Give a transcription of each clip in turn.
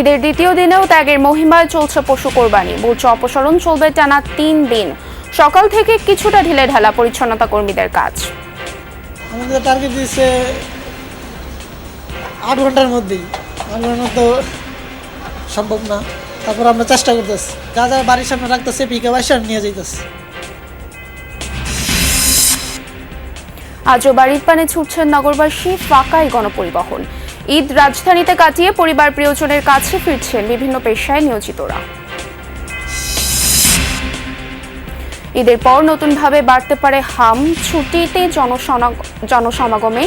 ঈদের দ্বিতীয় দিনেও ত্যাগের মহিমায় চলছে পশু কোরবানি। বর্জ্য অপসারণ চলবে টানা 3 দিন। সকাল থেকে কিছুটা ঢিলে ঢালা পরিচ্ছন্নতা কর্মীদের কাজ। আমাদের টার্গেট দিচ্ছে 8 ঘন্টার মধ্যেই। 8 ঘন্টার তো সম্ভব না, তারপর আমরা চেষ্টা করতেছি। যা যা বাড়ির সামনে রাখতেছে পিকআপ এসে নিয়ে যাইতেছে। আজও বাড়ির পানে ছুটছেন নগরবাসী, ফাঁকায় গণপরিবহন। ঈদ রাজধানীতে কাটিয়ে পরিবার প্রিয়জনের কাছে ফিরছেন বিভিন্ন পেশায় নিয়োজিতরা। ঈদের পর নতুনভাবে বাড়তে পারে হাম। ছুটিতে জনসমাগমে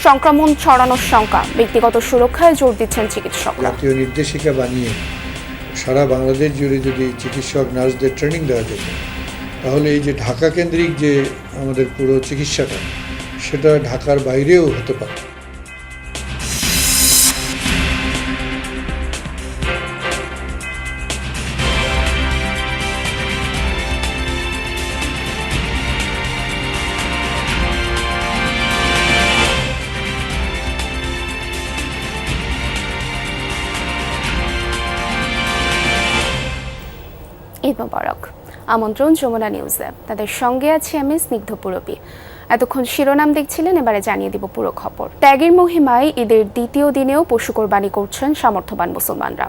সংক্রমণ ছড়ানোর শঙ্কা। ব্যক্তিগত সুরক্ষায় জোর দিচ্ছেন চিকিৎসকরা। জাতীয় নির্দেশিকা বানিয়ে সারা বাংলাদেশ জুড়ে যদি চিকিৎসক নার্সদের ট্রেনিং দেওয়া যেত, তাহলে এই যে ঢাকা কেন্দ্রিক যে আমাদের পুরো চিকিৎসাটা, সেটা ঢাকার বাইরেও হতে পারে। ঈদ মোবারক। আমন্ত্রণ যমুনা নিউজে। তাদের সঙ্গে আছি আমি স্নিগ্ধ পুরবী। এতক্ষণ শিরোনাম দেখছিলেন, এবারে জানিয়ে দিব পুরো খবর। ত্যাগের মহিমায় ঈদের দ্বিতীয় দিনেও পশু কোরবানি করছেন সামর্থ্যবান মুসলমানরা।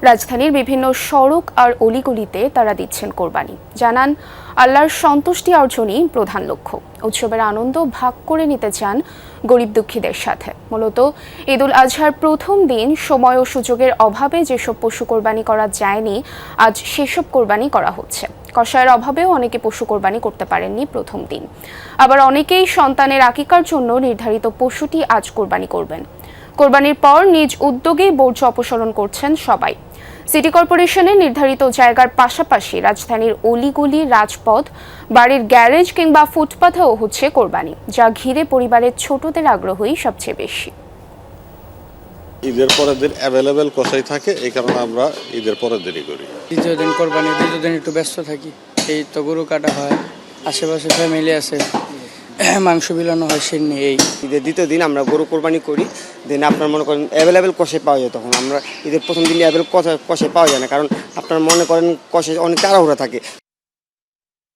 রাজধানীর বিভিন্ন সড়ক আর অলিগলিতে তারা দিচ্ছেন কোরবানি। জানান, আল্লাহর সন্তুষ্টি অর্জনই প্রধান লক্ষ্য। উৎসবের আনন্দ ভাগ করে নিতে চান গরিব দুঃখীদের সাথে। মূলত ঈদুল আজহার প্রথম দিন সময় ও সুযোগের অভাবে যেসব পশু কোরবানি করা যায়নি, আজ সেসব কোরবানি করা হচ্ছে। কষায়ের অভাবেও অনেকে পশু কোরবানি করতে পারেননি প্রথম দিন। আবার অনেকেই সন্তানের আকিকার জন্য নির্ধারিত পশুটি আজ কোরবানি করবেন। কোরবানির পর নিজ উদ্যোগেই বর্জ্য অপসারণ করছেন সবাই। সিটি কর্পোরেশনের নির্ধারিত জায়গার পাশাপাশি রাজধানীর অলিগলি, রাজপথ, বাড়ির গ্যারেজ কিংবা ফুটপাথেও হচ্ছে কোরবানি, যা ঘিরে পরিবারের ছোটদের আগ্রহই সবচেয়ে বেশি। ঈদের পরের দিন অ্যাভেলেবেল কষাই থাকে, এই কারণে আমরা ঈদের পরের দিনই করি। দ্বিতীয় দিন কোরবানি, দ্বিতীয় দিন একটু ব্যস্ত থাকি। এই তো গরু কাটা হয়, আশেপাশে ফ্যামিলি আছে, মাংস বিলানো হয়, সেমনি এই ঈদের দ্বিতীয় দিন আমরা গরু কোরবানি করি। দেন আপনার মনে করেন অ্যাভেলেবেল কষে পাওয়া যায়। তখন আমরা ঈদের প্রথম দিন অ্যাভেলেবেল কষে পাওয়া যায় না, কারণ আপনার মনে করেন কষে অনেক তাড়াহুড়া থাকে।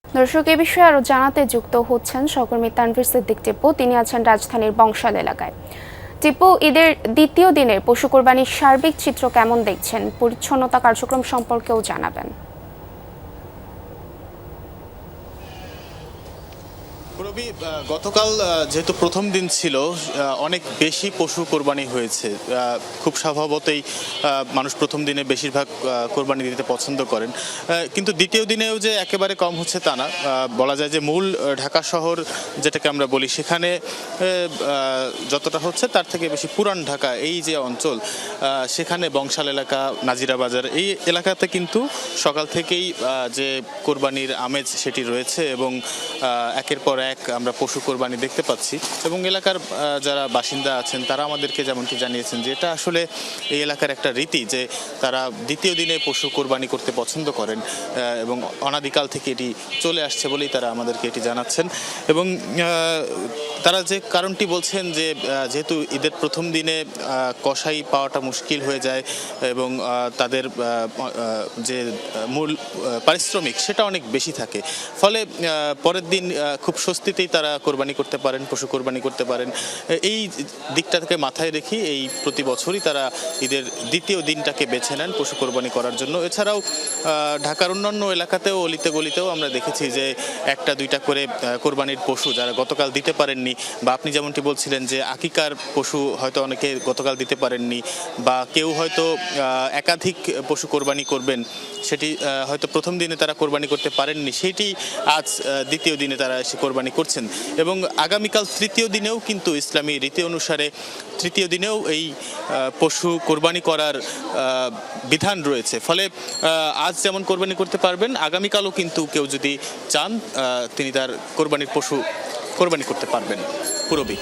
দর্শক, এ বিষয়ে আরো জানাতে যুক্ত হচ্ছেন সহকর্মী তানভীর সিদ্দিক টিপু। তিনি আছেন রাজধানীর বংশাল এলাকায়। টিপু, ঈদের দ্বিতীয় দিনের পশু কোরবানির সার্বিক চিত্র কেমন দেখছেন? পরিচ্ছন্নতা কার্যক্রম সম্পর্কেও জানাবেন। গতকাল যেহেতু প্রথম দিন ছিল, অনেক বেশি পশু কোরবানি হয়েছে। খুব স্বভাবতই মানুষ প্রথম দিনে বেশিরভাগ কোরবানি দিতে পছন্দ করেন, কিন্তু দ্বিতীয় দিনেও যে একেবারে কম হচ্ছে তা না। বলা যায় যে মূল ঢাকা শহর যেটাকে আমরা বলি, সেখানে যতটা হচ্ছে তার থেকে বেশি পুরান ঢাকা এই যে অঞ্চল, সেখানে বংশাল এলাকা, নাজিরা বাজার, এই এলাকাতে কিন্তু সকাল থেকেই যে কোরবানির আমেজ সেটি রয়েছে এবং একের পর এক আমরা পশু কোরবানি দেখতে পাচ্ছি। এবং এলাকার যারা বাসিন্দা আছেন তারা আমাদেরকে যেমনটি জানিয়েছেন যে এটা আসলে এই এলাকার একটা রীতি, যে তারা দ্বিতীয় দিনে পশু কোরবানি করতে পছন্দ করেন এবং অনাদিকাল থেকে এটি চলে আসছে বলেই তারা আমাদেরকে এটি জানাচ্ছেন। এবং তারা যে কারণটি বলছেন যে যেহেতু ঈদের প্রথম দিনে কষাই পাওয়াটা মুশকিল হয়ে যায় এবং তাদের যে মূল পারিশ্রমিক সেটা অনেক বেশি থাকে, ফলে পরের দিন খুব স্বস্তিতেই তারা কোরবানি করতে পারেন, পশু কোরবানি করতে পারেন। এই দিকটা থেকে মাথায় রেখে এই প্রতি বছরই তারা ঈদের দ্বিতীয় দিনটাকে বেছে নেন পশু কোরবানি করার জন্য। এছাড়াও ঢাকার অন্যান্য এলাকাতেও অলিতে গলিতেও আমরা দেখেছি যে একটা দুইটা করে কোরবানির পশু যারা গতকাল দিতে পারেননি, বা আপনি যেমনটি বলছিলেন যে আকিকার পশু হয়তো অনেকে গতকাল দিতে পারেননি, বা কেউ হয়তো একাধিক পশু কোরবানি করবেন, সেটি হয়তো প্রথম দিনে তারা কোরবানি করতে পারেননি, সেটি আজ দ্বিতীয় দিনে তারা এসে কোরবানি করছেন। এবং আগামীকাল তৃতীয় দিনেও কিন্তু ইসলামী রীতি অনুসারে তৃতীয় দিনেও এই পশু কোরবানি করার বিধান রয়েছে। ফলে আজ যেমন কোরবানি করতে পারবেন, আগামীকালও কিন্তু কেউ যদি চান তিনি তার কোরবানির পশু কোরবানি করতে পারবেন। পুরবী।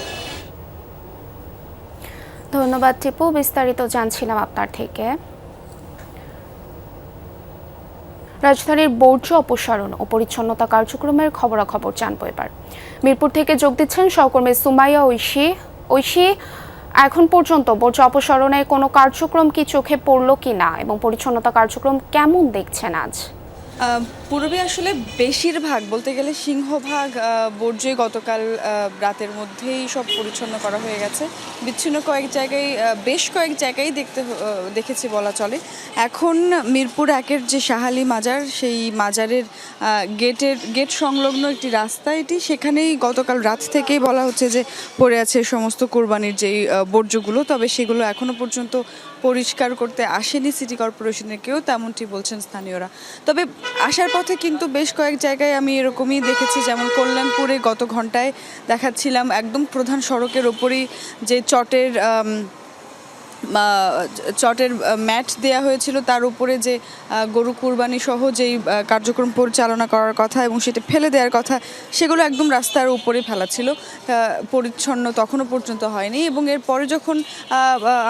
ধন্যবাদ টিপু, বিস্তারিত জানছিলাম আপনার থেকে। রাজধানীর বর্জ্য অপসারণ ও পরিচ্ছন্নতা কার্যক্রমের খবরাখবর জানবো এবার। মিরপুর থেকে যোগ দিচ্ছেন সহকর্মী সুমাইয়া ঐশী। এখন পর্যন্ত বর্জ্য অপসারণের কোনো কার্যক্রম কি চোখে পড়লো কি না এবং পরিচ্ছন্নতা কার্যক্রম কেমন দেখছেন আজ? পূর্বে আসলে বেশিরভাগ বলতে গেলে সিংহভাগ বর্জ্যই গতকাল রাতের মধ্যেই সব পরিচ্ছন্ন করা হয়ে গেছে। বিচ্ছিন্ন কয়েক জায়গায় বেশ কয়েক জায়গায় দেখেছি বলা চলে। এখন মিরপুর 1-এর যে শাহালি মাজার, সেই মাজারের গেট সংলগ্ন একটি রাস্তা, এটি সেখানেই গতকাল রাত থেকেই বলা হচ্ছে যে পড়ে আছে সমস্ত কোরবানির যেই বর্জ্যগুলো, তবে সেগুলো এখনো পর্যন্ত পরিষ্কার করতে আসেনি সিটি কর্পোরেশনের কেউ, তেমনটি বলছেন স্থানীয়রা। তবে আসার পথে কিন্তু বেশ কয়েক জায়গায় আমি এরকমই দেখেছি, যেমন কল্যাণপুরে গত ঘন্টায় দেখাচ্ছিলাম একদম প্রধান সড়কের ওপরেই যে চটের ম্যাট দেয়া হয়েছিল, তার উপরে যে গরু কুরবানি সহ যেই কার্যক্রম পরিচালনা করার কথা এবং সেটা ফেলে দেওয়ার কথা, সেগুলো একদম রাস্তার উপরে ফেলা ছিল, পরিচ্ছন্ন তখনও পর্যন্ত হয়নি। এবং এরপরে যখন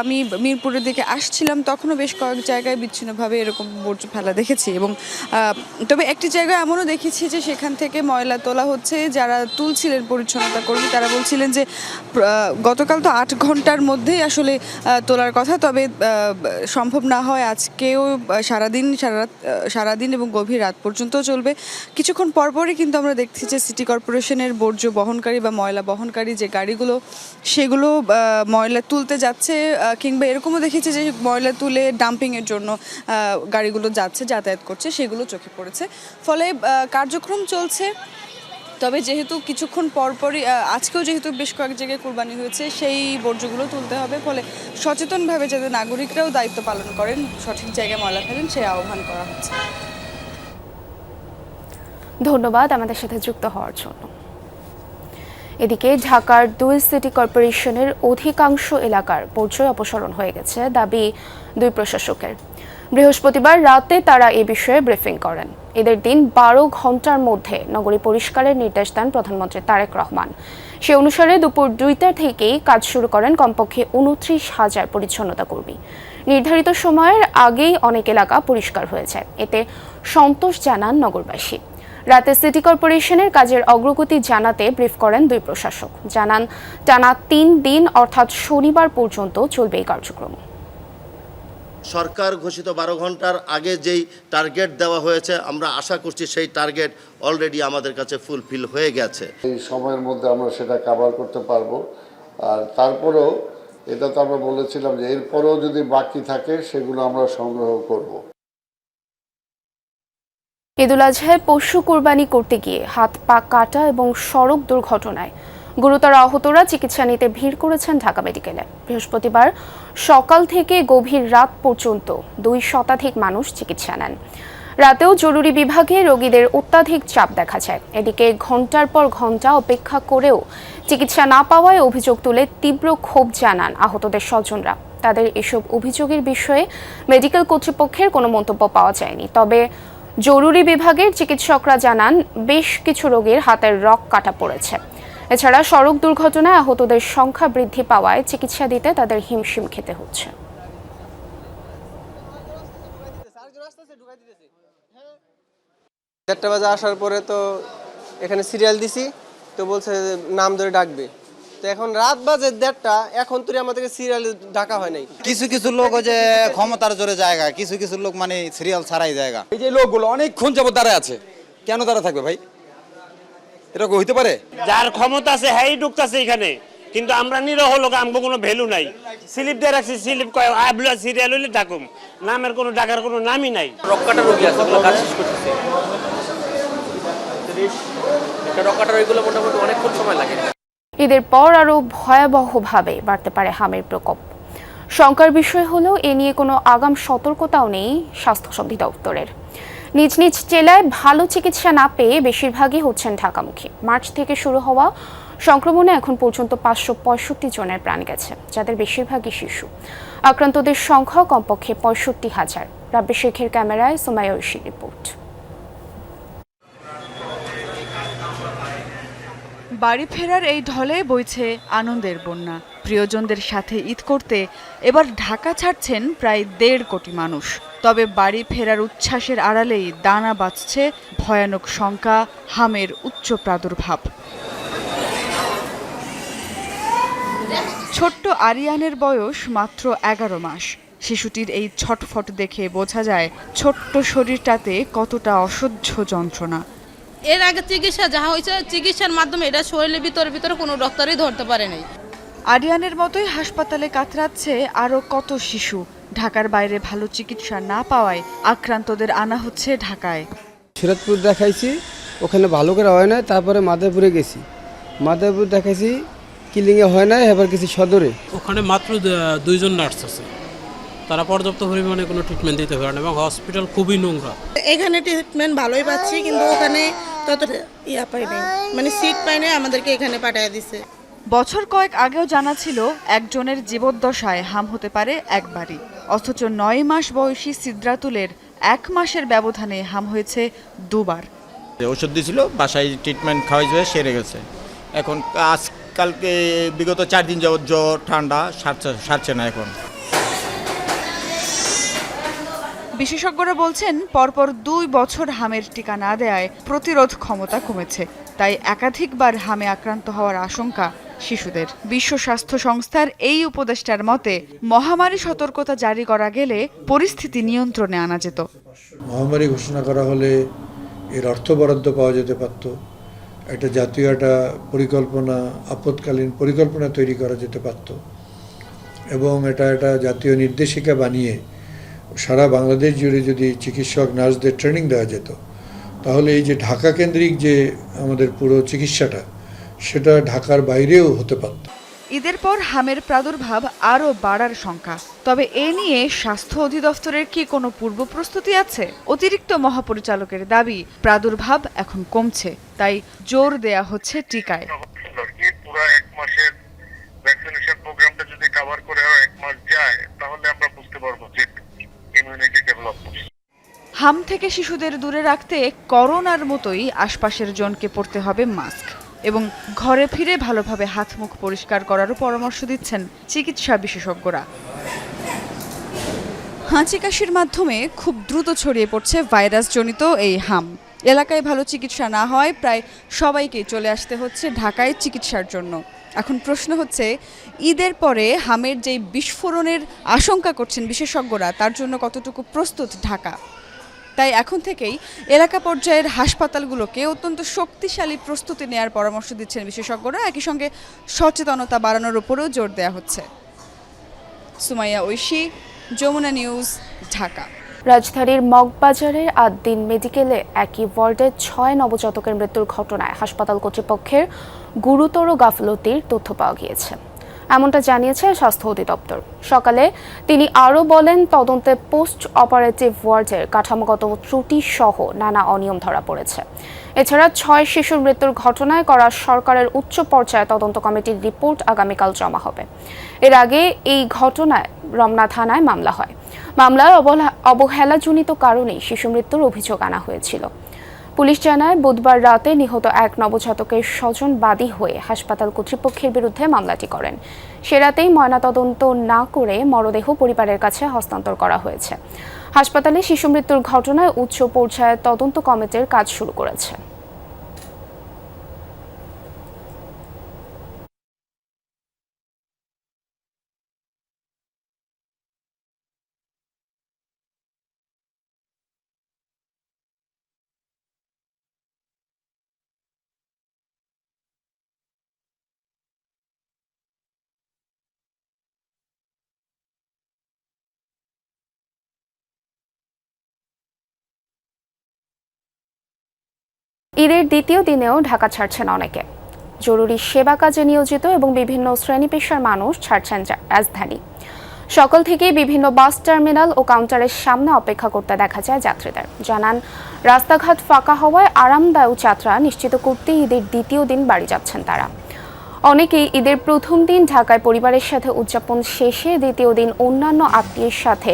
আমি মিরপুরের দিকে আসছিলাম, তখনও বেশ কয়েক জায়গায় বিচ্ছিন্নভাবে এরকম বর্জ্য ফেলা দেখেছি। এবং তবে একটি জায়গায় এমনও দেখেছি যে সেখান থেকে ময়লা তোলা হচ্ছে। যারা তুলছিলেন পরিচ্ছন্নতা কর্মী, তারা বলছিলেন যে গতকাল তো 8 ঘন্টার মধ্যেই আসলে তোলার কথা, তবে সম্ভব না হয় আজকেও সারাদিন এবং গভীর রাত পর্যন্ত চলবে। কিছুক্ষণ পরপরই কিন্তু আমরা দেখছি যে সিটি কর্পোরেশনের বর্জ্য বহনকারী বা ময়লা বহনকারী যে গাড়িগুলো, সেগুলো ময়লা তুলতে যাচ্ছে, কিংবা এরকমও দেখেছি যে ময়লা তুলে ডাম্পিংয়ের জন্য গাড়িগুলো যাতায়াত করছে, সেগুলো চোখে পড়েছে। ফলে কার্যক্রম চলছে। তবে যেহেতু কিছুক্ষণ পরপরই আজকেও যেহেতু বেশ কয়েক জায়গায় কুরবানি হয়েছে, সেই বর্জ্যগুলো তুলতে হবে। ফলে সচেতনভাবে যাতে নাগরিকরাও দায়িত্ব পালন করেন, সঠিক জায়গায় ময়লা ফেলেন, সেই আহ্বান করা হচ্ছে। ধন্যবাদ আমাদের সাথে যুক্ত হওয়ার জন্য। এদিকে ঢাকার 2 সিটি কর্পোরেশনের অধিকাংশ এলাকার বর্জ্য অপসারণ হয়ে গেছে দাবি 2 প্রশাসকের। বৃহস্পতিবার রাতে তারা এ বিষয়ে ব্রিফিং করেন। এদের দিন 12 ঘন্টার মধ্যে নগরী পরিষ্কারের নির্দেশ দেন প্রধানমন্ত্রী তারেক রহমান। সে অনুসারে দুপুর 2টা থেকেই কাজ শুরু করেন কমপক্ষে 29,000 পরিচ্ছন্নতা কর্মী। নির্ধারিত সময়ের আগেই অনেক এলাকা পরিষ্কার হয়েছে, এতে সন্তোষ জানান নগরবাসী। রাতে সিটি কর্পোরেশনের কাজের অগ্রগতি জানাতে ব্রিফ করেন 2 প্রশাসক। জানান টানা 3 দিন অর্থাৎ শনিবার পর্যন্ত চলবে এই কার্যক্রম। সরকার ঘোষিত 12 ঘন্টার আগে যেই টার্গেট দেওয়া হয়েছে, আমরা আশা করছি সেই টার্গেট অলরেডি আমাদের কাছে ফুলফিল হয়ে গেছে। এই সময়ের মধ্যে আমরা সেটা কভার করতে পারবো। আর তারপরেও এটা তো আমরা বলেছিলাম যে এরপরেও যদি বাকি থাকে সেগুলো আমরা সংগ্রহ করব। ঈদুল আজহায় পশু কোরবানি করতে গিয়ে হাত পা কাটা এবং সড়ক দুর্ঘটনায় গুরুতর আহতরা চিকিৎসা নিতে ভিড় করেছেন ঢাকা মেডিকেলে। বৃহস্পতিবার সকাল থেকে গভীর রাত পর্যন্ত 2 শতাধিক মানুষ চিকিৎসা নেন। রাতেও জরুরি বিভাগে রোগীদের অত্যাধিক চাপ দেখা যায়। এদিকে ঘন্টার পর ঘন্টা অপেক্ষা করেও চিকিৎসা না পাওয়ায় অভিযোগ তুলে তীব্র ক্ষোভ জানান আহতদের স্বজনরা। তাদের এসব অভিযোগের বিষয়ে মেডিকেল কর্তৃপক্ষের কোনো মন্তব্য পাওয়া যায়নি। তবে জরুরি বিভাগের চিকিৎসকরা জানান বেশ কিছু রোগীর হাতের রগ কাটা পড়েছে। এছাড়া সড়ক দুর্ঘটনায় আহতদের সংখ্যা বৃদ্ধি পাওয়ায় চিকিৎসা দিতে তাদের হিমশিম খেতে হচ্ছে। 4টা বাজে আসার পরে তো এখানে সিরিয়াল দিছি, তো বলছে নাম ধরে ডাকবে। তো এখন রাত বাজে 1:30, এখন তো আমাদেরকে সিরিয়াল ডাকা হয় নাই। কিছু কিছু লোক যে ক্ষমতার জোরে জায়গা, কিছু কিছু লোক মানে সিরিয়াল ছাড়াই জায়গা। এই যে লোকগুলো অনেকক্ষণ যাবত দাঁড়ায় আছে, কেন দাঁড়া থাকবে ভাই? এটা হইতে পারে? যার ক্ষমতা আছে হ্যাঁ ঢুকতেছে এখানে, কিন্তু আমরা নিরহ লোক, আমগো কোনো ভ্যালু নাই। স্লিপ দিয়ে রাখছি, স্লিপ কয় আবলা সিরিয়াল হইলে ডাকুম, নামের কোনো ডাকার কোনো নামই নাই। রক্কাটা রোগী আছে, কাজ শেষ করতেছে। এটা রক্কাটা রোগীগুলো মোটামুটি অনেকক্ষণ সময় লাগে। ঈদের পর আরও ভয়াবহভাবে বাড়তে পারে হামের প্রকোপ। শঙ্কার বিষয় হলো এ নিয়ে কোনো আগাম সতর্কতাও নেই স্বাস্থ্য অধিদপ্তরের। নিজ নিজ জেলায় ভালো চিকিৎসা না পেয়ে বেশিরভাগই হচ্ছেন ঢাকামুখী। মার্চ থেকে শুরু হওয়া সংক্রমণে এখন পর্যন্ত 565 জনের প্রাণ গেছে, যাদের বেশিরভাগই শিশু। আক্রান্তদের সংখ্যা কমপক্ষে 65,000। রাব্বি শেখের ক্যামেরায় সুমাইয়া ঐশীর রিপোর্ট। বাড়ি ফেরার এই ঢলে বইছে আনন্দের বন্যা। প্রিয়জনদের সাথে ঈদ করতে এবার ঢাকা ছাড়ছেন প্রায় 1.5 কোটি মানুষ। তবে বাড়ি ফেরার উচ্ছ্বাসের আড়ালেই দানা বাঁধছে ভয়ানক শঙ্কা, হামের উচ্চ প্রাদুর্ভাব। ছোট্ট আরিয়ানের বয়স মাত্র 11 মাস। শিশুটির এই ছটফট দেখে বোঝা যায় ছোট্ট শরীরটাতে কতটা অসহ্য যন্ত্রণা। এর আগে চিকিৎসা যাহা হয়েছে, চিকিৎসার মাধ্যমে এটা শরীরের ভিতরে কোনো ডক্টরই ধরতে পারে নাই। আরিয়ানের মতোই হাসপাতালে কাতরাচ্ছে আরও কত শিশু। ঢাকার বাইরে ভালো চিকিৎসা না পাওয়ায় আক্রান্তদের আনা হচ্ছে ঢাকায়। সিরাজপুর দেখাইছি, ওখানে ভালো করে হয় না, তারপরে মাদারীপুরে গেছি। মাদারীপুর দেখাইছি, কিলিংয়ে হয় না, এবার গেছি সদরে। ওখানে মাত্র 2 জন নার্স আছে, তারা পর্যাপ্ত পরিমাণে কোনো ট্রিটমেন্ট দিতে পারে না এবং হসপিটাল খুবই নোংরা। এখানে ট্রিটমেন্ট ভালোই পাচ্ছি, কিন্তু ওখানে তত পাই নাই, মানে সিট পাই নাই, আমাদেরকে এখানে পাঠিয়ে দিছে। বছর কয়েক আগেও জানা ছিল একজনের জীবদ্দশায় হাম হতে পারে একবারই, অথচ 9 মাস বয়সী সিদ্রাতুলের 1 মাসের ব্যবধানে হাম হয়েছে 2 বার। ওষুধ দিয়েছিল, বাসায় ট্রিটমেন্ট খাওয়াই সেরে গেছে। এখন আজকালকে বিগত 4 দিন যাবত জ্বর ঠান্ডা সারছে না। এখন বিশেষজ্ঞরা বলছেন পরপর 2 বছর হামের টিকা না দেয়ায় প্রতিরোধ ক্ষমতা কমেছে, তাই একাধিকবার হামে আক্রান্ত হওয়ার আশঙ্কা শিশুদের। বিশ্ব স্বাস্থ্য সংস্থার এই উপদেষ্টার মতে মহামারী সতর্কতা জারি করা গেলে পরিস্থিতি নিয়ন্ত্রণে আনা যেত। মহামারী ঘোষণা করা হলে এর অর্থ বরাদ্দ পাওয়া যেতে পারত, একটা জাতীয় একটা পরিকল্পনা, আপৎকালীন পরিকল্পনা তৈরি করা যেতে পারত এবং এটা একটা জাতীয় নির্দেশিকা বানিয়ে সারা বাংলাদেশ জুড়ে যদি চিকিৎসক নার্সদের ট্রেনিং দেওয়া যেত, তাহলে এই যে ঢাকা কেন্দ্রিক যে আমাদের পুরো চিকিৎসাটা, সেটা ঢাকার বাইরেও হতে পারত। ঈদের পর হামের প্রাদুর্ভাব আরও বাড়ার শঙ্কা। তবে এ নিয়ে স্বাস্থ্য অধিদপ্তরের কি কোনো পূর্ব প্রস্তুতি আছে? অতিরিক্ত মহাপরিচালকের দাবি, প্রাদুর্ভাব এখন কমছে, তাই জোর দেয়া হচ্ছে টিকায়। পুরো 1 মাসের ভ্যাকসিনেশন প্রোগ্রামটা যদি কভার করে 1 মাস যায়, তাহলে আমরা বুঝতে পারবো যে ইমিউনিটি ডেভেলপ করছে। হাম থেকে শিশুদের দূরে রাখতে করোনার মতোই আশপাশের জনকে পরতে হবে মাস্ক এবং ঘরে ফিরে ভালোভাবে হাত মুখ পরিষ্কার করারও পরামর্শ দিচ্ছেন চিকিৎসা বিশেষজ্ঞরা। হাঁচি কাশির মাধ্যমে খুব দ্রুত ছড়িয়ে পড়ছে ভাইরাসজনিত এই হাম। এলাকায় ভালো চিকিৎসা না হয় প্রায় সবাইকে চলে আসতে হচ্ছে ঢাকায় চিকিৎসার জন্য। এখন প্রশ্ন হচ্ছে, ঈদের পরে হামের যেই বিস্ফোরণের আশঙ্কা করছেন বিশেষজ্ঞরা, তার জন্য কতটুকু প্রস্তুত ঢাকা? তাই এখন থেকেই এলাকা পর্যায়ের হাসপাতালগুলোকে অত্যন্ত শক্তিশালী প্রস্তুতি নেওয়ার পরামর্শ দিচ্ছেন বিশেষজ্ঞরা। একই সঙ্গে সচেতনতা বাড়ানোর উপরেও জোর দেওয়া হচ্ছে। সুমাইয়া ঐশী, যমুনা নিউজ, ঢাকা। রাজধানীর মগবাজারের আদ্দিন মেডিকেলে একই ওয়ার্ডে 6 নবজাতকের মৃত্যুর ঘটনায় হাসপাতাল কর্তৃপক্ষের গুরুতর গাফলতির তথ্য পাওয়া গিয়েছে, এমনটা জানিয়েছে স্বাস্থ্য অধিদপ্তর। সকালে তিনি আরও বলেন, তদন্তে পোস্ট অপারেটিভ ওয়ার্ডের কাঠামোগত ত্রুটি সহ নানা অনিয়ম ধরা পড়েছে। এছাড়া 6 শিশুর মৃত্যুর ঘটনায় করা সরকারের উচ্চ পর্যায়ে তদন্ত কমিটির রিপোর্ট আগামীকাল জমা হবে। এর আগে এই ঘটনায় রমনা থানায় মামলা হয়। মামলায় অবহেলাজনিত কারণেই শিশু মৃত্যুর অভিযোগ আনা হয়েছিল। পুলিশ জানায়, বুধবার রাতে নিহত 1 নবজাতকের স্বজন বাদী হয়ে হাসপাতাল কর্তৃপক্ষের বিরুদ্ধে মামলাটি করেন। সে রাতেই ময়নাতদন্ত না করে মরদেহ পরিবারের কাছে হস্তান্তর করা হয়েছে। হাসপাতালে শিশু মৃত্যুর ঘটনায় উচ্চ পর্যায়ে তদন্ত কমিটির কাজ শুরু করেছে। ঈদের দ্বিতীয় দিনেও ঢাকা ছাড়ছেন অনেকে। জরুরি সেবা কাজে নিয়োজিত এবং বিভিন্ন শ্রেণী পেশার মানুষ ছাড়ছেন রাজধানী। সকাল থেকেই বিভিন্ন বাস টার্মিনাল ও কাউন্টারের সামনে অপেক্ষা করতে দেখা যায় যাত্রীদের। জানান, রাস্তাঘাট ফাঁকা হওয়ায় আরামদায়ক যাত্রা নিশ্চিত করতে ঈদের দ্বিতীয় দিন বাড়ি যাচ্ছেন তারা। অনেকেই ঈদের প্রথম দিন ঢাকায় পরিবারের সাথে উদযাপন শেষে দ্বিতীয় দিন অন্যান্য আত্মীয়ের সাথে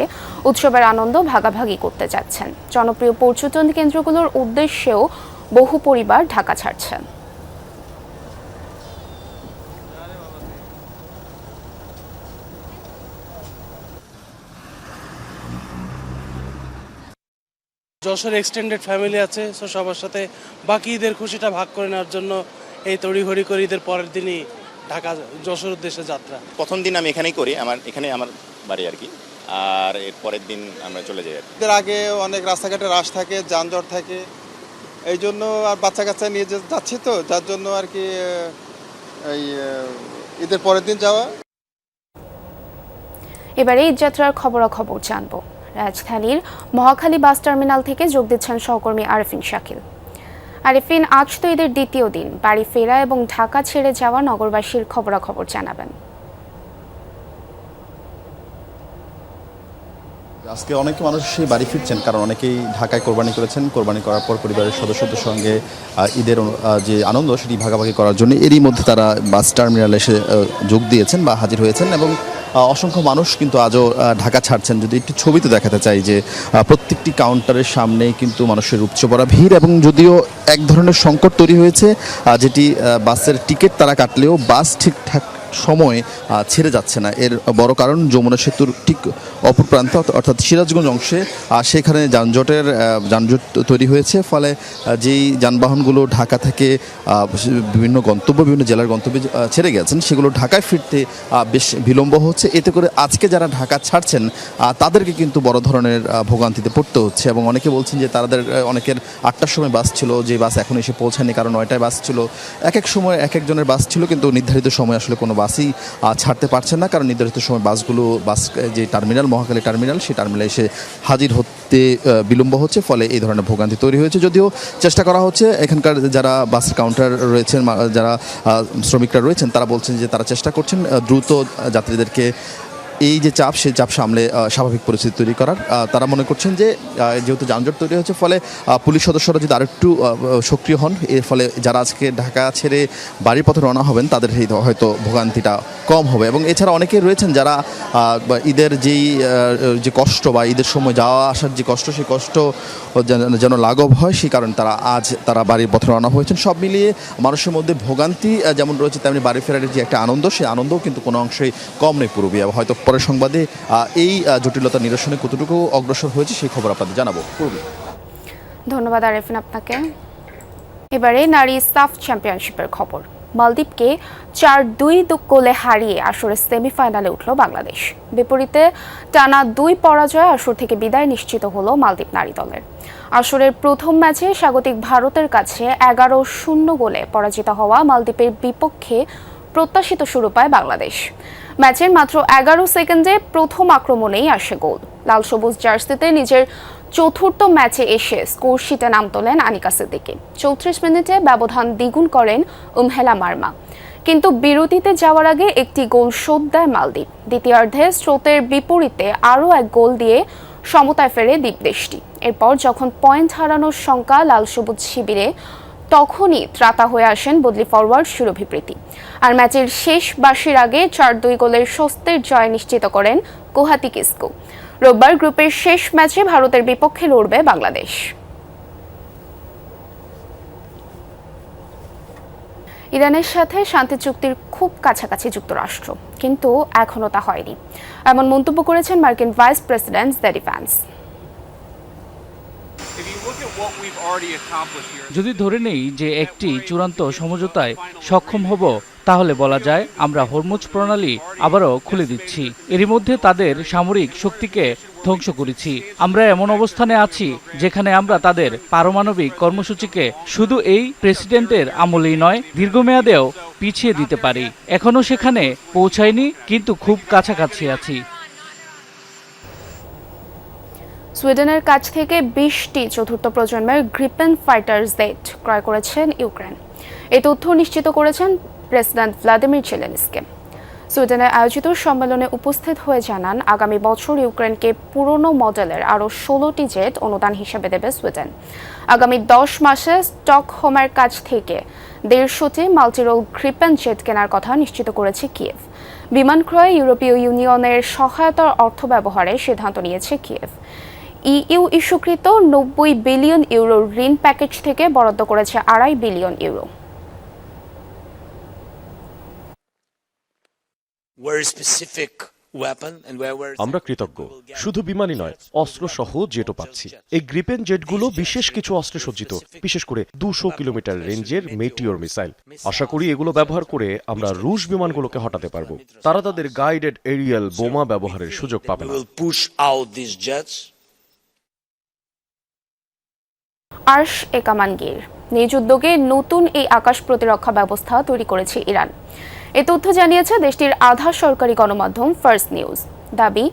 উৎসবের আনন্দ ভাগাভাগি করতে যাচ্ছেন। জনপ্রিয় পর্যটন কেন্দ্রগুলোর উদ্দেশ্যেও বহু পরিবার ঢাকা ছাড়ছেন। যশোর এক্সটেন্ডেড ফ্যামিলি আছে, সো সবার সাথে বাকি ঈদের খুশিটা ভাগ করে নেওয়ার জন্য এই তড়িঘড়ি করে ঈদের পরের দিনই ঢাকা যশোর উদ্দেশ্যে যাত্রা। প্রথম দিন আমি এখানেই করি, এখানে আমার বাড়ি আর কি, আর এর পরের দিন আমরা চলে যাই। এর আগে অনেক রাস্তাঘাটে রাশ থাকে, যানজট থাকে, এই জন্য আর বাচ্চা কাচ্চা নিয়ে যাচ্ছি তো, যার জন্য আর কি এই ঈদের পরের দিন যাওয়া। এবারে ঈদযাত্রার খবরাখবর জানবো। রাজধানীর মহাখালী বাস টার্মিনাল থেকে যোগ দিচ্ছেন সহকর্মী আরেফিন শাকিল। আরেফিন, আজ তো ঈদের দ্বিতীয় দিন, বাড়ি ফেরা এবং ঢাকা ছেড়ে যাওয়া নগরবাসীর খবরাখবর জানাবেন। আজকে অনেক মানুষ সেই বাড়ি ফিরছেন, কারণ অনেকেই ঢাকায় কোরবানি করেছেন। কোরবানি করার পর পরিবারের সদস্যদের সঙ্গে ঈদের যে আনন্দ সেটি ভাগাভাগি করার জন্য এরই মধ্যে তারা বাস টার্মিনালে এসে যোগ দিয়েছেন বা হাজির হয়েছেন, এবং অসংখ্য মানুষ কিন্তু আজও ঢাকা ছাড়ছেন। যদি একটু ছবিতে দেখাতে চাই যে প্রত্যেকটি কাউন্টারের সামনেই কিন্তু মানুষের উপচে পড়া ভিড়, এবং যদিও এক ধরনের সংকট তৈরি হয়েছে, যেটি বাসের টিকিট তারা কাটলেও বাস ঠিকঠাক সময় ছেড়ে যাচ্ছে না। এর বড় কারণ যমুনা সেতুর ঠিক অপর প্রান্ত অর্থাৎ সিরাজগঞ্জ অংশে সেখানে যানজট তৈরি হয়েছে। ফলে যেই যানবাহনগুলো ঢাকা থেকে বিভিন্ন জেলার গন্তব্যে ছেড়ে গেছেন, সেগুলো ঢাকায় ফিরতে বেশ বিলম্ব হচ্ছে। এতে করে আজকে যারা ঢাকা ছাড়ছেন তাদেরকে কিন্তু বড় ধরনের ভোগান্তিতে পড়তে হচ্ছে, এবং অনেকে বলছেন যে তাদের অনেকের 8টার সময় বাস ছিল, যে বাস এখন এসে পৌঁছায়নি, কারণ 9টায় বাস ছিল। এক এক সময় এক একজনের বাস ছিল, কিন্তু নির্ধারিত সময় আসলে কোনো বাসই ছাড়তে পারছেন না, কারণ নির্ধারিত সময় বাস যে টার্মিনাল মহাখালী টার্মিনাল, সেই টার্মিনালে এসে হাজির হতে বিলম্ব হচ্ছে। ফলে এই ধরনের ভোগান্তি তৈরি হয়েছে। যদিও চেষ্টা করা হচ্ছে, এখানকার যারা বাস কাউন্টার রয়েছেন, যারা শ্রমিকরা রয়েছেন, তারা বলছেন যে তারা চেষ্টা করছেন দ্রুত যাত্রীদেরকে এই যে চাপ, সেই চাপ সামলে স্বাভাবিক পরিস্থিতি তৈরি করার। তারা মনে করছেন যে যেহেতু যানজট তৈরি হচ্ছে, ফলে পুলিশ সদস্যরা যদি আরেকটু সক্রিয় হন, এর ফলে যারা আজকে ঢাকা ছেড়ে বাড়ির পথে রওনা হবেন তাদের হয়তো ভোগান্তিটা কম হবে। এবং এছাড়া অনেকেই রয়েছেন যারা ঈদের যে কষ্ট বা ঈদের সময় যাওয়া আসার যে কষ্ট, সেই কষ্ট যেন লাঘব হয়, সেই কারণে তারা বাড়ির পথে রওনা হয়েছেন। সব মিলিয়ে মানুষের মধ্যে ভোগান্তি যেমন রয়েছে, তেমনি বাড়ি ফেরার যে একটা আনন্দ, সেই আনন্দও কিন্তু কোনো অংশেই কম নেই পূর্বে। হয়তো পরের সংবাদে এই জটিলতা নিরসনে কতটুকু অগ্রসর হয়েছে সেই খবর আপনাদের জানাবো। পূর্বে ধন্যবাদ আরেফিন আপনাকে। এবারে নারী সাফ চ্যাম্পিয়নশিপের খবর। মালদ্বীপকে 4-2 গোলে হারিয়ে আসরের সেমিফাইনালে উঠল বাংলাদেশ। বিপরীতে টানা 2 পরাজয়ে আসর থেকে বিদায় নিশ্চিত হলো মালদ্বীপ নারী দলের। আসরের প্রথম ম্যাচে স্বাগতিক ভারতের কাছে 11-0 গোলে পরাজিত হওয়া মালদ্বীপের বিপক্ষে প্রত্যাশিত শুরু পায় বাংলাদেশ। ম্যাচের মাত্র 11 সেকেন্ডে প্রথম আক্রমণেই আসে গোল। লাল সবুজ জার্সিতে নিজের চতুর্থ ম্যাচে এসে স্কোর শিটে নাম তোলেন আনিকা সিদ্দিকী। 34 মিনিটে ব্যবধান দ্বিগুণ করেন উমহেলা মার্মা, কিন্তু বিরতিতে যাওয়ার আগে একটি গোল শোধ দেয় মালদ্বীপ। দ্বিতীয়ার্ধে স্রোতের বিপরীতে আরও এক গোল দিয়ে সমতায় ফেরে দ্বীপদেশটি। এরপর যখন পয়েন্ট হারানোর শঙ্কা লাল সবুজ শিবিরে, তখনই ত্রাতা হয়ে আসেন বদলি ফরওয়ার্ড সুরভি প্রীতি। আর ম্যাচের শেষ বাঁশির আগে 4-2 গোলের স্বস্তির জয় নিশ্চিত করেন কোহাতি কিসকু। রোববার গ্রুপের শেষ ম্যাচে ভারতের বিপক্ষে লড়বে বাংলাদেশ। ইরানের সাথে শান্তি চুক্তির খুব কাছাকাছি যুক্তরাষ্ট্র, কিন্তু এখনও তা হয়নি, এমন মন্তব্য করেছেন মার্কিন ভাইস প্রেসিডেন্ট জেডি ভ্যান্স। যদি ধরে নেই যে একটি চূড়ান্ত সমঝোতায় সক্ষম হব, তাহলে বলা যায় আমরা হরমুজ প্রণালী আবারও খুলে দিচ্ছি। এরই মধ্যে তাদের সামরিক শক্তিকে ধ্বংস করেছি। আমরা এমন অবস্থানে আছি যেখানে আমরা তাদের পারমাণবিক কর্মসূচিকে শুধু এই প্রেসিডেন্টের আমলেই নয়, দীর্ঘমেয়াদেও পিছিয়ে দিতে পারি। এখনো সেখানে পৌঁছায়নি, কিন্তু খুব কাছাকাছি আছি। সুইডেনের কাছ থেকে 20টি চতুর্থ প্রজন্মের গ্রিপেন ফাইটার জেট ক্রয় করেছেন ইউক্রেন। এই তথ্য নিশ্চিত করেছেন প্রেসিডেন্ট ভ্লাদিমির জেলেনস্কি। সুইডেনে আয়োজিত সম্মেলনে উপস্থিত হয়ে জানান, আগামী বছর ইউক্রেনকে পুরনো মডেলের আরও 16টি জেট অনুদান হিসেবে দেবে সুইডেন। আগামী 10 মাসে স্টকহোমের কাছ থেকে 150টি মাল্টিরোল গ্রিপেন জেট কেনার কথা নিশ্চিত করেছে কিয়েভ। বিমান ক্রয়ে ইউরোপীয় ইউনিয়নের সহায়তার অর্থ ব্যবহারের সিদ্ধান্ত নিয়েছে কিয়েভ। ইইউ ইস্যুকৃত 90 বিলিয়ন ইউরো ঋণ প্যাকেজ থেকে বরাদ্দ করেছে 2.5 বিলিয়ন ইউরো। Very specific আমরা কৃতজ্ঞ। শুধু বিমানই নয়, অস্ত্রসহ জেটও পাচ্ছি। এই গ্রিপেন জেটগুলো বিশেষ কিছু অস্ত্রে সজ্জিত, বিশেষ করে 200 কিলোমিটার রেঞ্জের মেটিওর মিসাইল। আশা করি এগুলো ব্যবহার করে আমরা রুশ বিমানগুলোকে হটাতে পারবো। তারা তাদের গাইডেড এরিয়াল বোমা ব্যবহারের সুযোগ পাবে না। আর্শ এ কামানগির নিজ উদ্যোগে নতুন এই আকাশ প্রতিরক্ষা ব্যবস্থা তৈরি করেছে ইরান। এ তথ্য জানিয়েছে দেশটির আধা সরকারি গণমাধ্যম ফার্স্ট নিউজ। দাবি,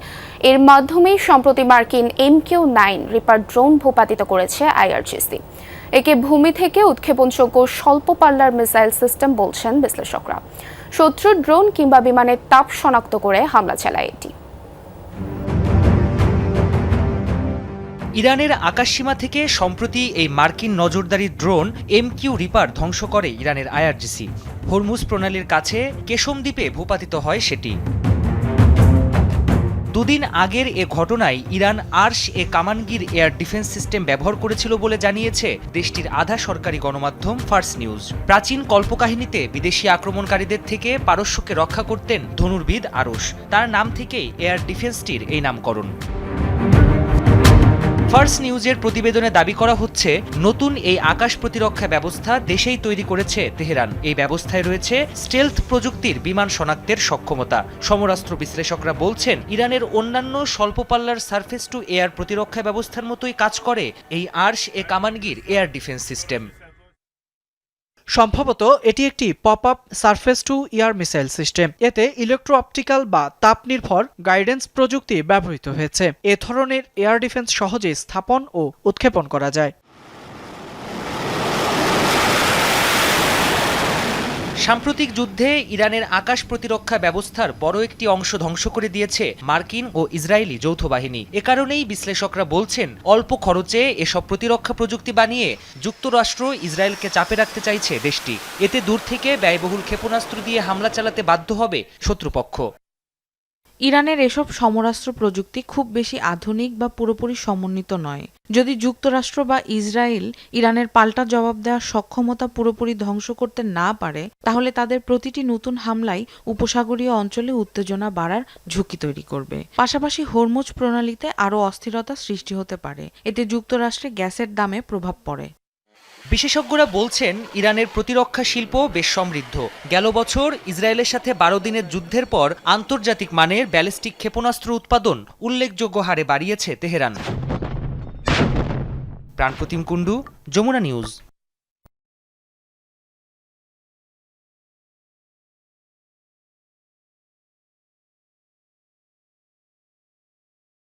এর মাধ্যমেই সম্প্রতি মার্কিন MQ-9 রিপার ড্রোন ভূপাতিত করেছে IRGC। একে ভূমি থেকে উৎক্ষেপণযোগ্য স্বল্প পাল্লার মিসাইল সিস্টেম বলছেন বিশ্লেষকরা। শত্রুর ড্রোন কিংবা বিমানের তাপ শনাক্ত করে হামলা চালায় এটি। ইরানের আকাশসীমা থেকে সম্প্রতি এই মার্কিন নজরদারি ড্রোন MQ রিপার ধ্বংস করে ইরানের IRGC। হরমুজ প্রণালীর কাছে কেশম দ্বীপে ভূপাতিত হয় সেটি। দুদিন আগের এ ঘটনায় ইরান আর্শ এ কামানগির এয়ার ডিফেন্স সিস্টেম ব্যবহার করেছিল বলে জানিয়েছে দেশটির আধা সরকারি গণমাধ্যম ফার্স্ট নিউজ। প্রাচীন কল্পকাহিনীতে বিদেশি আক্রমণকারীদের থেকে পারস্যকে রক্ষা করতেন ধনুর্বিদ আরশ। তার নাম থেকেই এয়ার ডিফেন্সটির এই নামকরণ। ফার্স্ট নিউজের প্রতিবেদনে দাবি করা হচ্ছে, নতুন এই আকাশ প্রতিরক্ষা ব্যবস্থা দেশেই তৈরি করেছে তেহরান। এই ব্যবস্থায় রয়েছে স্টেলথ প্রযুক্তির বিমান শনাক্তের সক্ষমতা। সমরাস্ত্র বিশ্লেষকরা বলছেন, ইরানের অন্যান্য স্বল্প পাল্লার সারফেস টু এয়ার প্রতিরক্ষা ব্যবস্থার মতোই কাজ করে এই আর্শ এ কামানগির এয়ার ডিফেন্স সিস্টেম। সম্ভবত এটি একটি pop up surface two air missile system. এতে ইলেকট্রো অপটিক্যাল বা তাপ নির্ভর গাইডেন্স প্রযুক্তি ব্যবহৃত হয়েছে। এ ধরনের এয়ার ডিফেন্স সহজে স্থাপন ও উৎক্ষেপণ করা যায়। সাম্প্রতিক যুদ্ধে ইরানের আকাশ প্রতিরক্ষা ব্যবস্থার বড় একটি অংশ ধ্বংস করে দিয়েছে মার্কিন ও ইসরায়েলি যৌথ বাহিনী। এ কারণেই বিশ্লেষকরা বলছেন, অল্প খরচে এসব প্রতিরক্ষা প্রযুক্তি বানিয়ে যুক্তরাষ্ট্র ইসরায়েলকে চাপে রাখতে চাইছে দেশটি। এতে দূর থেকে ব্যয়বহুল ক্ষেপণাস্ত্র দিয়ে হামলা চালাতে বাধ্য হবে শত্রুপক্ষ। ইরানের এসব সমরাস্ত্র প্রযুক্তি খুব বেশি আধুনিক বা পুরোপুরি সমন্বিত নয়। যদি যুক্তরাষ্ট্র বা ইসরায়েল ইরানের পাল্টা জবাব দেওয়ার সক্ষমতা পুরোপুরি ধ্বংস করতে না পারে, তাহলে তাদের প্রতিটি নতুন হামলাই উপসাগরীয় অঞ্চলে উত্তেজনা বাড়ার ঝুঁকি তৈরি করবে। পাশাপাশি হরমুজ প্রণালীতে আরও অস্থিরতা সৃষ্টি হতে পারে। এতে যুক্তরাষ্ট্রে গ্যাসের দামে প্রভাব পড়ে। বিশেষজ্ঞরা বলছেন, ইরানের প্রতিরক্ষা শিল্প বেশ সমৃদ্ধ। গেল বছর ইসরায়েলের সাথে 12 দিনের যুদ্ধের পর আন্তর্জাতিক মানের ব্যালিস্টিক ক্ষেপণাস্ত্র উৎপাদন উল্লেখযোগ্য হারে বাড়িয়েছে তেহরান। প্রাণপ্রতিম কুণ্ডু, যমুনা নিউজ।